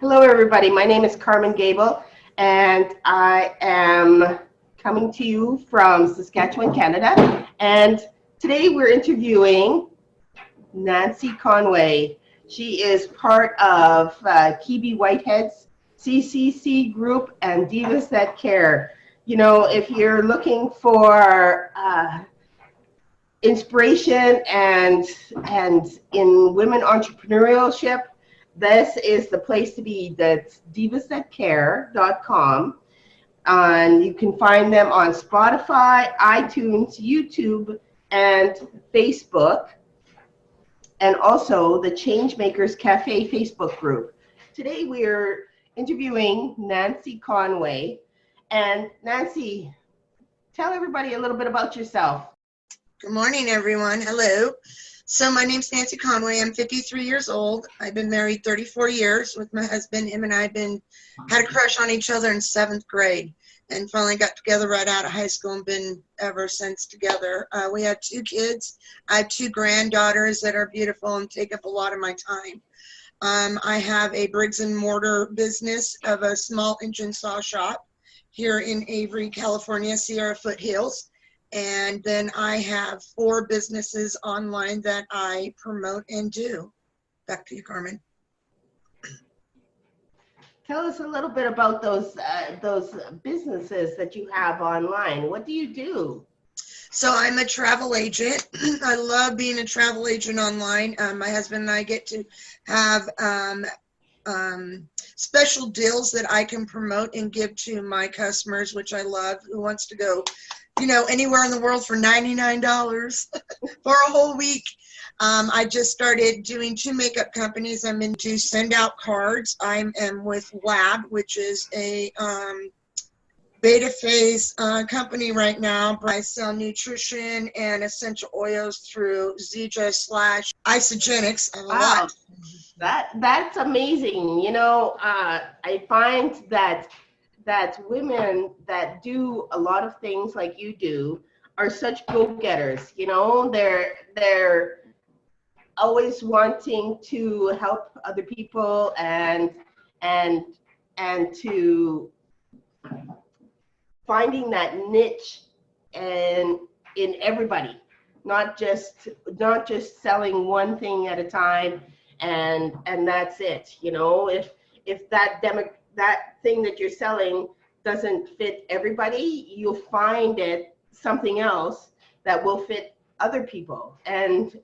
Hello, everybody. My name is Carmen Gable, and I am coming to you from Saskatchewan, Canada. And today we're interviewing Nancy Conway. She is part of Kebie Whitehead's CCC group and Divas That Care. You know, if you're looking for inspiration and in women entrepreneurship, this is the place to be. That's divasthatcare.com. And you can find them on Spotify, iTunes, YouTube, and Facebook, and also the Changemakers Cafe Facebook group. Today we're interviewing Nancy Conway. And Nancy, tell everybody a little bit about yourself. Good morning, everyone. Hello. So my name's Nancy Conway. I'm 53 years old. I've been married 34 years with my husband. Him and I had a crush on each other in 7th grade and finally got together right out of high school and been ever since together. We have 2 kids. I have 2 granddaughters that are beautiful and take up a lot of my time. I have a bricks and mortar business of a small engine saw shop here in Avery, California, Sierra Foothills. And then I have 4 businesses online that I promote and do. Back to you, Carmen. Tell us a little bit about those businesses that you have online. What do you do? So I'm a travel agent. I love being a travel agent online. My husband and I get to have special deals that I can promote and give to my customers, which I love. Who wants to go, anywhere in the world for $99 for a whole week? I just started doing 2 makeup companies. I'm into send out cards. I am with Lab, which is a beta phase company right now. I sell nutrition and essential oils through Zija/Isogenics. Wow, that's amazing. I find that women that do a lot of things like you do are such go-getters. They're always wanting to help other people and to finding that niche in everybody, not just selling one thing at a time and that's it. If that thing that you're selling doesn't fit everybody, you'll find something else that will fit other people. And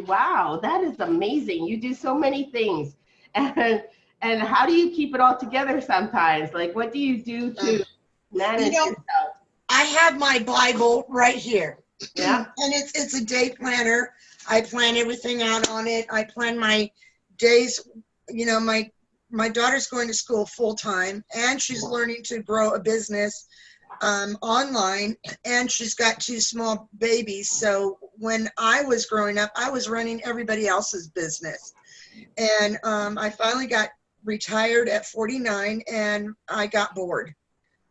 wow, that is amazing. You do so many things. And how do you keep it all together sometimes? Like, what do you do to manage yourself? I have my Bible right here. Yeah. And it's a day planner. I plan everything out on it. I plan my days. My daughter's going to school full time, and she's learning to grow a business online, and she's got 2 small babies. So when I was growing up, I was running everybody else's business. And I finally got retired at 49, and I got bored.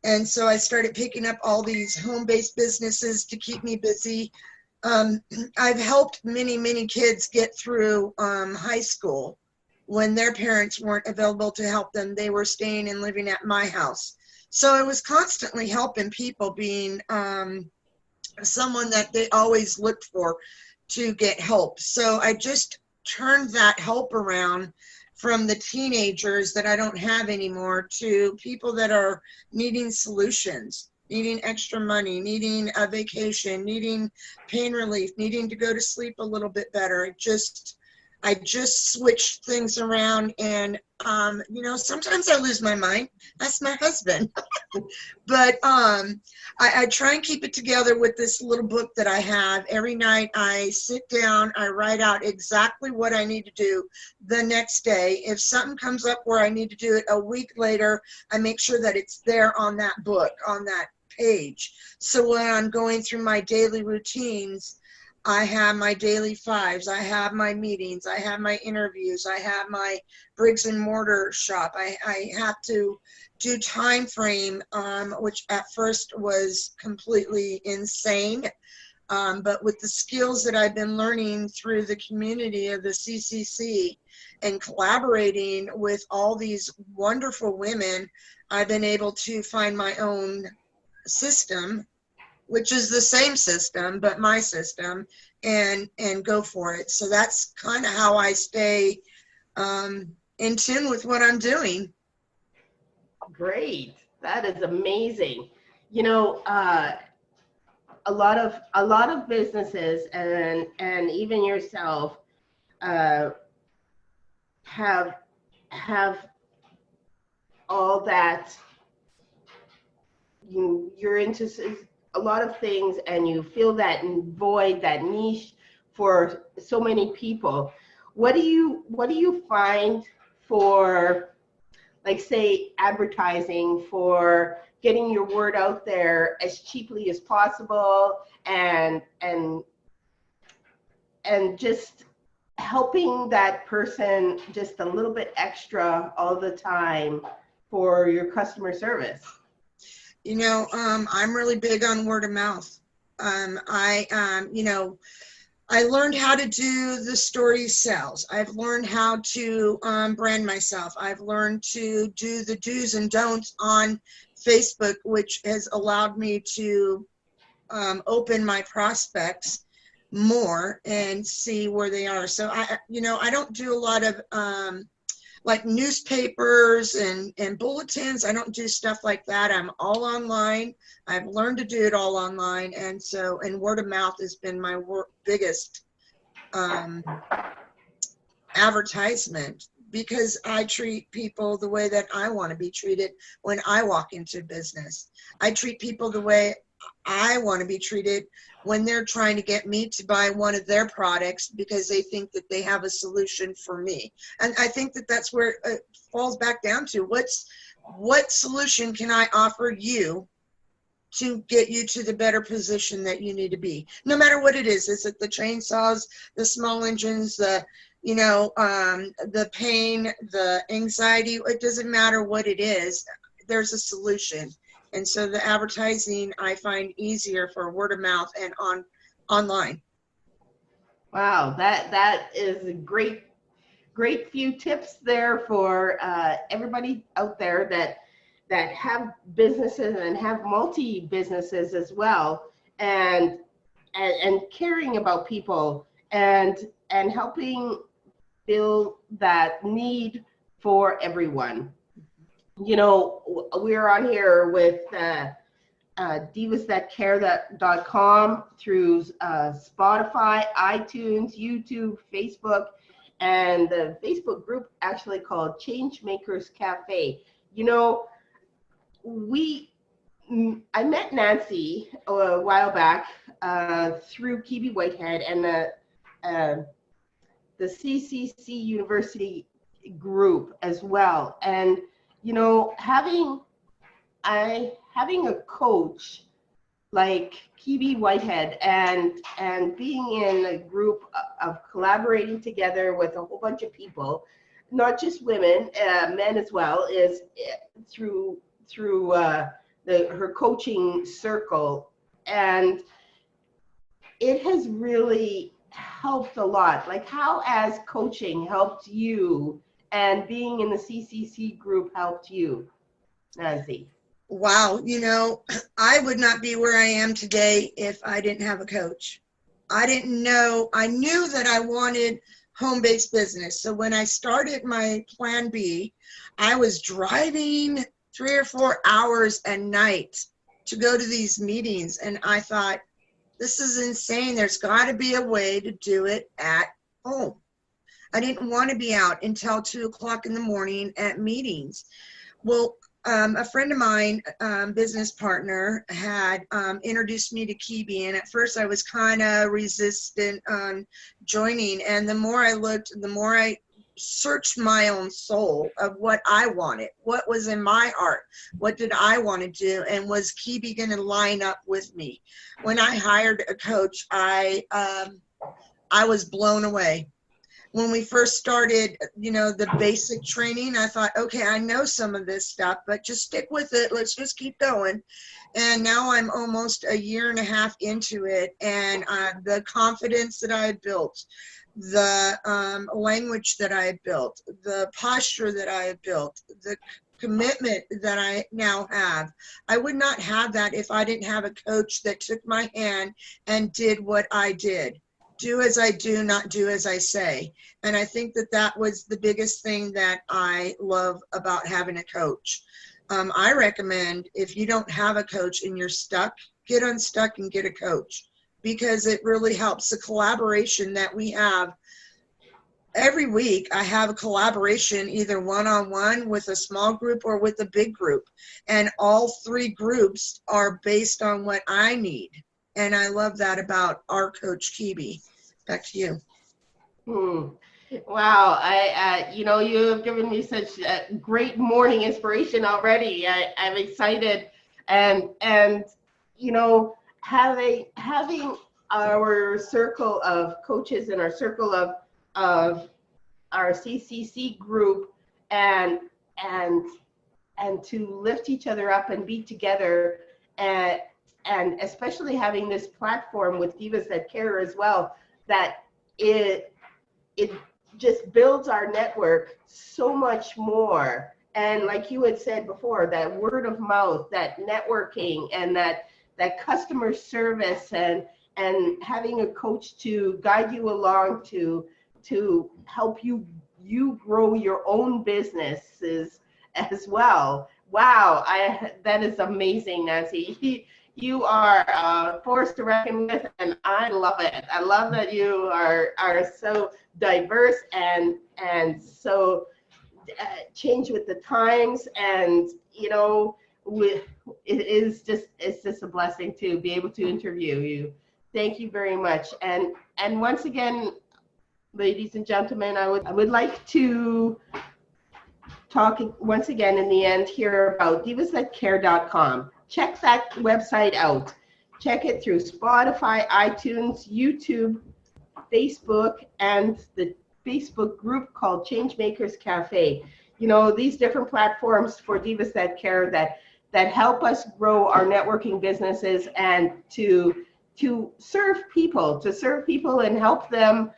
And so I started picking up all these home-based businesses to keep me busy. I've helped many, many kids get through high school. When their parents weren't available to help them, they were staying and living at my house. So I was constantly helping people, being someone that they always looked for to get help. So I just turned that help around from the teenagers that I don't have anymore to people that are needing solutions, needing extra money, needing a vacation, needing pain relief, needing to go to sleep a little bit better. I just switched things around, and sometimes I lose my mind. That's my husband. But I try and keep it together with this little book that I have. Every night I sit down, I write out exactly what I need to do the next day. If something comes up where I need to do it a week later, I make sure that it's there on that book, on that page. So when I'm going through my daily routines, I have my daily 5s, I have my meetings, I have my interviews, I have my bricks and mortar shop. I have to do time frame, which at first was completely insane. But with the skills that I've been learning through the community of the CCC and collaborating with all these wonderful women, I've been able to find my own system, which is the same system, but my system, and go for it. So that's kind of how I stay in tune with what I'm doing. Great. That is amazing. You know, a lot of businesses and even yourself have all that you're into a lot of things, and you feel that void, that niche for so many people. What do you find for, like, say, advertising, for getting your word out there as cheaply as possible, and just helping that person just a little bit extra all the time for your customer service? You know, I'm really big on word of mouth. You know, I learned how to do the story sales. I've learned how to brand myself. I've learned to do the do's and don'ts on Facebook, which has allowed me to open my prospects more and see where they are. So I don't do a lot of like newspapers and bulletins. I don't do stuff like that. I'm all online. I've learned to do it all online. And word of mouth has been my biggest advertisement, because I treat people the way that I want to be treated when I walk into business. I treat people the way I want to be treated when they're trying to get me to buy one of their products because they think that they have a solution for me. And I think that that's where it falls back down to what solution can I offer you to get you to the better position that you need to be, no matter what it is. Is it the chainsaws, the small engines, the pain, the anxiety? It doesn't matter what it is. There's a solution. And so the advertising I find easier for word of mouth and online. Wow, that is a great few tips there for everybody out there that have businesses and have multi businesses as well, and caring about people and helping fill that need for everyone. You know, we're on here with divasthatcare.com through Spotify, iTunes, YouTube, Facebook, and the Facebook group actually called Change Makers Cafe. You know, I met Nancy a while back through Kebie Whitehead and the CCC University group as well. And you know, having a coach like Kebie Whitehead and being in a group of collaborating together with a whole bunch of people, not just women, men as well, is through her coaching circle, and it has really helped a lot. Like, how has coaching helped you, and being in the CCC group helped you, Nancy? Wow, you know, I would not be where I am today if I didn't have a coach. I knew that I wanted home-based business. So when I started my plan B, I was driving 3 or 4 hours a night to go to these meetings. And I thought, this is insane. There's got to be a way to do it at home. I didn't want to be out until 2 o'clock in the morning at meetings. Well, a friend of mine, business partner, had introduced me to Kebie, and at first I was kind of resistant on joining. And the more I looked, the more I searched my own soul of what I wanted, what was in my heart, what did I want to do, and was Kebie going to line up with me? When I hired a coach, I was blown away. when we first started, the basic training, I thought, okay, I know some of this stuff, but just stick with it. Let's just keep going. And now I'm almost a year and a half into it, and the confidence that I had built, the language that I had built, the posture that I had built, the commitment that I now have. I would not have that if I didn't have a coach that took my hand and did what I did. Do as I do, not do as I say. And I think that that was the biggest thing that I love about having a coach. I recommend, if you don't have a coach and you're stuck, get unstuck and get a coach, because it really helps. The collaboration that we have every week, I have a collaboration, either one-on-one with a small group or with a big group. And all three groups are based on what I need. And I love that about our coach, Kebie. Back to you. Wow, you have given me such great morning inspiration already. I'm excited, and having our circle of coaches and our circle of our CCC group, and to lift each other up and be together, and especially having this platform with Divas That Care as well, that it just builds our network so much more. And like you had said before, that word of mouth, that networking, and that customer service, and having a coach to guide you along to help you grow your own businesses as well. Wow, that is amazing, Nancy. You are a force to reckon with, and I love it. I love that you are so diverse and so change with the times, and it's just a blessing to be able to interview you. Thank you very much. And once again, ladies and gentlemen, I would like to talk once again in the end here about divasthatcare.com. Check that website out. Check it through Spotify, iTunes, YouTube, Facebook, and the Facebook group called Changemakers Cafe. These different platforms for Divas That Care that help us grow our networking businesses, and to serve people and help them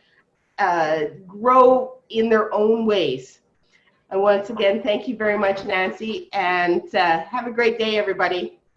grow in their own ways. And once again, thank you very much, Nancy, and have a great day, everybody.